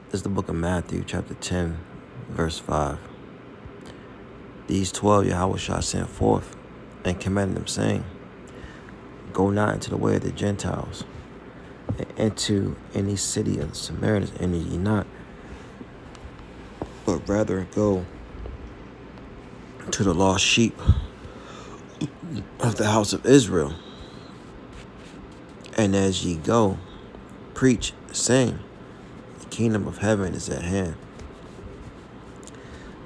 This is the book of Matthew, chapter 10, verse 5. These 12 Yahawashi sent forth and commanded them, saying, Go not into the way of the Gentiles, and into any city of the Samaritans enter ye not, but rather go to the lost sheep of the house of Israel. And as ye go, preach, saying, The kingdom of heaven is at hand.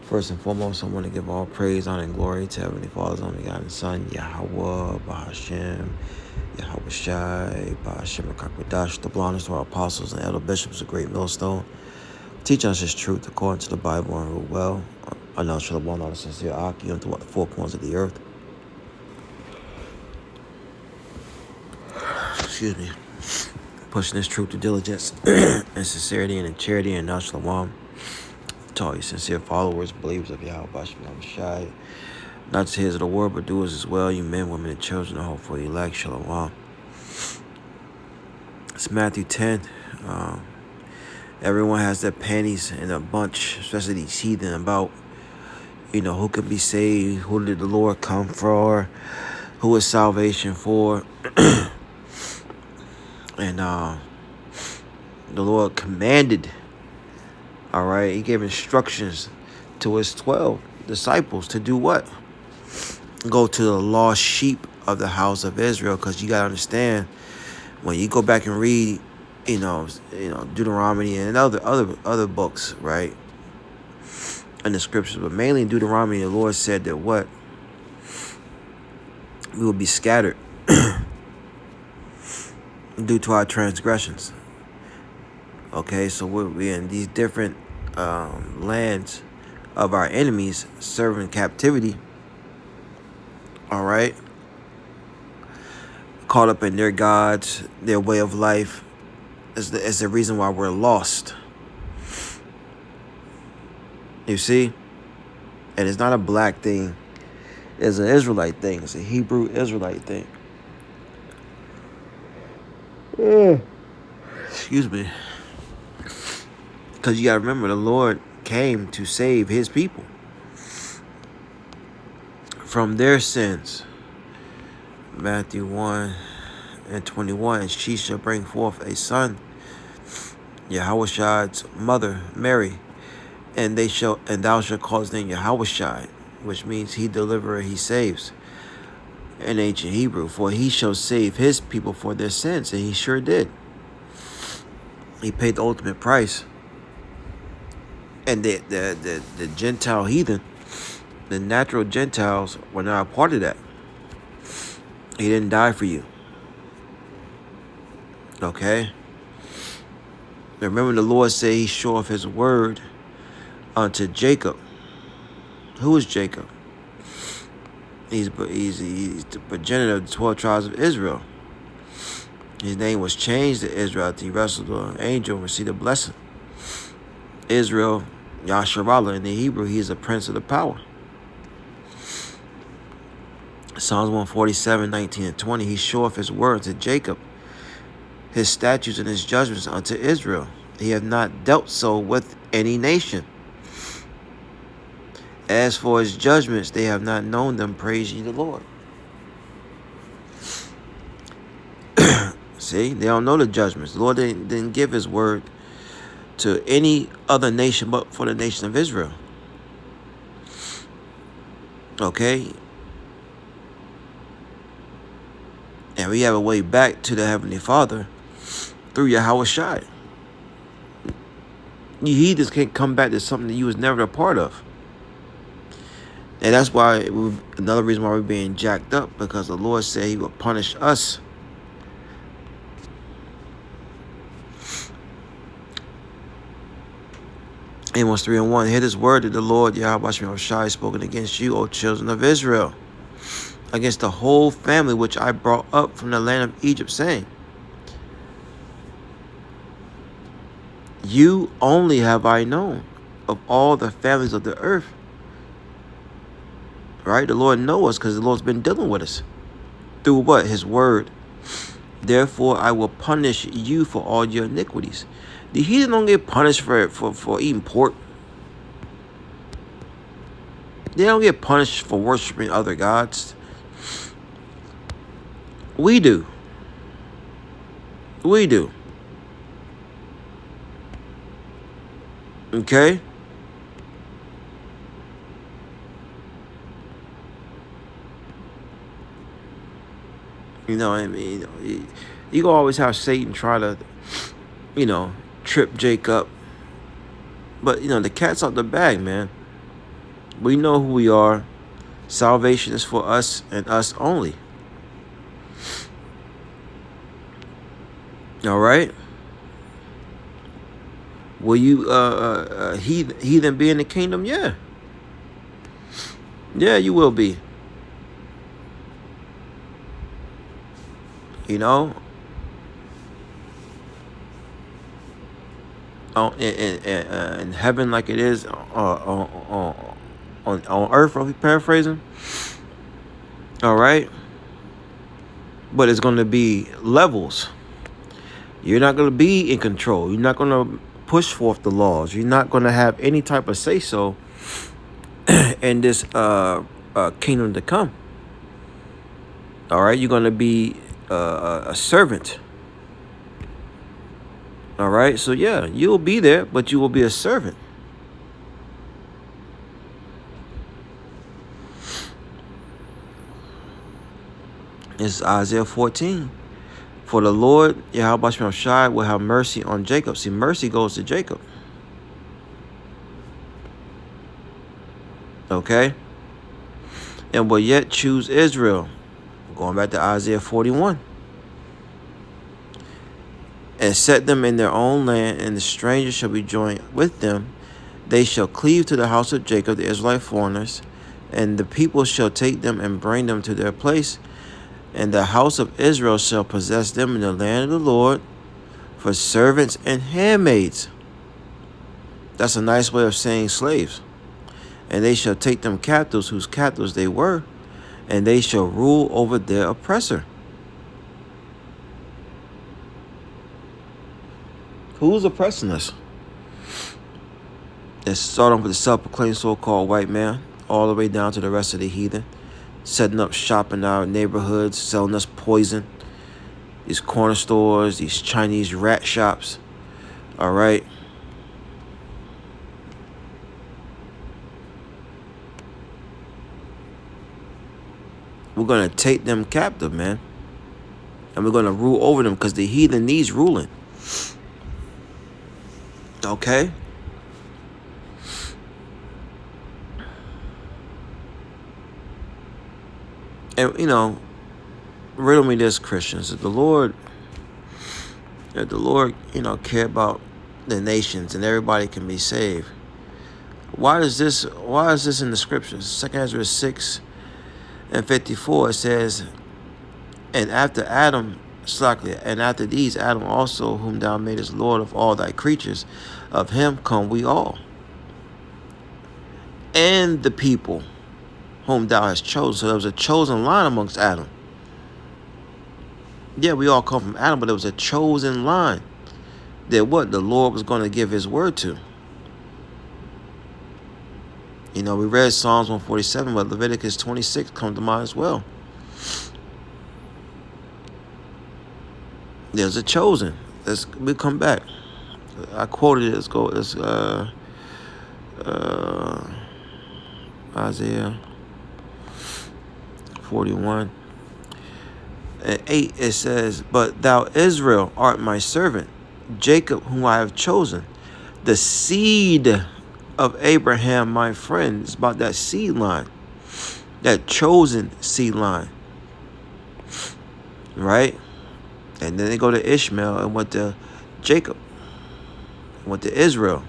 First and foremost, I want to give all praise, honor, and glory to Heavenly Father's only God and Son, Yahawah, Bahasham, Yahawashi, Bahasham, and the blindness to our apostles and elder bishops, a great millstone. Teach us His truth according to the Bible and rule well. Announce the one, all the sincere Aki unto what the four corners of the earth. Excuse me. Pushing this truth to diligence and sincerity and in charity and Shalom. To all you sincere followers, believers of Yahawashi, not just hearers of the word, but doers as well, you men, women, and children, and hope for the elect, Shalom. It's Matthew 10. Everyone has their panties in a bunch, especially these heathen, about, who can be saved, who did the Lord come for, who is salvation for. And the Lord commanded, all right, He gave instructions to His 12 disciples to do what? Go to the lost sheep of the house of Israel, because you got to understand, when you go back and read, Deuteronomy and other books, right, in the scriptures, but mainly in Deuteronomy, the Lord said that what? We will be scattered due to our transgressions. Okay, so we're in these different lands of our enemies, serving captivity. All right, caught up in their gods, their way of life, is the reason why we're lost. You see, and it's not a black thing; it's an Israelite thing. It's a Hebrew Israelite thing. Excuse me. Because you got to remember, the Lord came to save His people from their sins. Matthew 1:21, and she shall bring forth a son, Yahawashi's mother, Mary, and thou shalt call his name Yahawashi, which means He deliverer, He saves. In ancient Hebrew, for He shall save His people for their sins, and He sure did. He paid the ultimate price. And the Gentile heathen, the natural Gentiles, were not a part of that. He didn't die for you. Okay? Remember, the Lord said He showeth His word unto Jacob. Who is Jacob? He's the progenitor of the 12 tribes of Israel. His name was changed to Israel after he wrestled with an angel and received a blessing. Israel, Yasharallah, in the Hebrew, He is a prince of the power. Psalms 147:19 and 20, He showeth His word to Jacob, His statutes and His judgments unto Israel. He hath not dealt so with any nation. As for His judgments, they have not known them. Praise ye the Lord. See, they don't know the judgments. The Lord didn't give His word to any other nation but for the nation of Israel. Okay? And we have a way back to the Heavenly Father through Yahawashi. You heathens can't come back to something that you was never a part of. And that's why, another reason why we're being jacked up, because the Lord said He will punish us. Amos 3:1, hear this word that the Lord Yahawashi spoken against you, O children of Israel, against the whole family which I brought up from the land of Egypt, saying, You only have I known of all the families of the earth. Right? The Lord knows us because the Lord's been dealing with us. Through what? His word. Therefore I will punish you for all your iniquities. The heathen don't get punished for eating pork. They don't get punished for worshiping other gods. We do. We do. Okay? You know what I mean? You can always have Satan try to, trip Jake up. But, the cat's out the bag, man. We know who we are. Salvation is for us and us only. All right? Will you heathen be in the kingdom? Yeah. Yeah, you will be. In heaven like it is on earth, I'll be paraphrasing. All right? But it's going to be levels. You're not going to be in control. You're not going to push forth the laws. You're not going to have any type of say-so in this kingdom to come. All right? You're going to be a servant. All right? So, yeah, you'll be there, but you will be a servant. It's Isaiah 14. For the Lord, Yahawashi will have mercy on Jacob. See, mercy goes to Jacob. Okay? And will yet choose Israel. Going back to Isaiah 41. And set them in their own land, and the strangers shall be joined with them. They shall cleave to the house of Jacob, the Israelite foreigners, and the people shall take them and bring them to their place. And the house of Israel shall possess them in the land of the Lord for servants and handmaids. That's a nice way of saying slaves. And they shall take them captives, whose captives they were, and they shall rule over their oppressor. Who's oppressing us? Let's start off with the self-proclaimed so-called white man, all the way down to the rest of the heathen. Setting up shop in our neighborhoods, selling us poison. These corner stores, these Chinese rat shops. All right. We're going to take them captive, man. And we're going to rule over them because the heathen needs ruling. Okay? And, riddle me this, Christians. If the Lord, care about the nations and everybody can be saved, why is this in the scriptures? 2 Ezra 6 and 54, it says, and after these, Adam also, whom thou madest Lord of all thy creatures, of him come we all. And the people whom thou hast chosen. So there was a chosen line amongst Adam. Yeah, we all come from Adam, but there was a chosen line that the Lord was going to give his word to. We read Psalms 147, but Leviticus 26 comes to mind as well. There's a chosen. We come back. I quoted it. Let's go. It's Isaiah 41 and 8. It says, but thou Israel art my servant, Jacob whom I have chosen, the seed of Abraham my friend. It's about that seed line, that chosen seed line, right? And then they go to Ishmael and went to Jacob, went to Israel.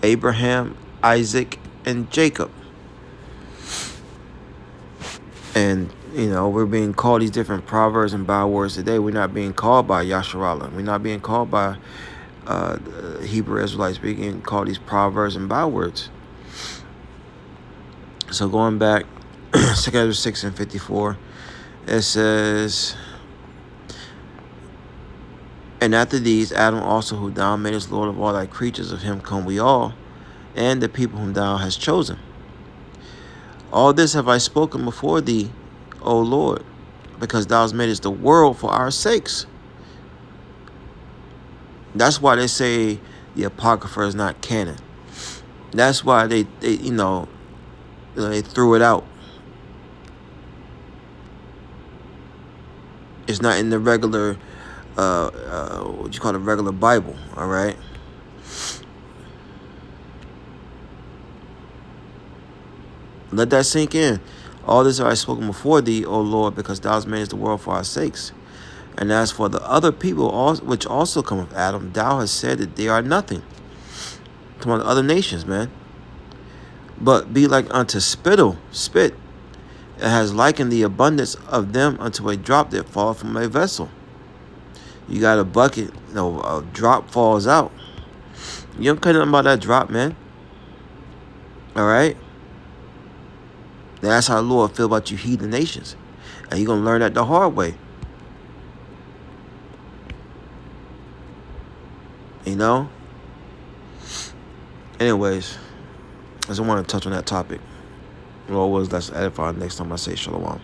Abraham, Isaac, and Jacob. And, we're being called these different proverbs and bywords today. We're not being called by Yasharallah. We're not being called by Hebrew Israelites. We're being called these proverbs and bywords. So going back, 2 6 and 54, it says, And after these, Adam also, who thou madest Lord of all thy creatures, of him come we all, and the people whom thou hast chosen. All this have I spoken before thee, O Lord, because thou hast made us the world for our sakes. That's why they say the Apocrypha is not canon. That's why they they threw it out. It's not in the regular, what you call the regular Bible, all right? Let that sink in. All this have I spoken before thee, O Lord, because thou hast made us the world for our sakes. And as for the other people which also come of Adam, thou hast said that they are nothing. Come on, the other nations, man. But be like unto spit. It has likened the abundance of them unto a drop that falleth from a vessel. You got a bucket, a drop falls out. You don't care nothing about that drop, man. All right? That's how the Lord feel about you heathen nations. And you're going to learn that the hard way. You know? Anyways, I just want to touch on that topic. Lord wills, let's edify next time I say shalom.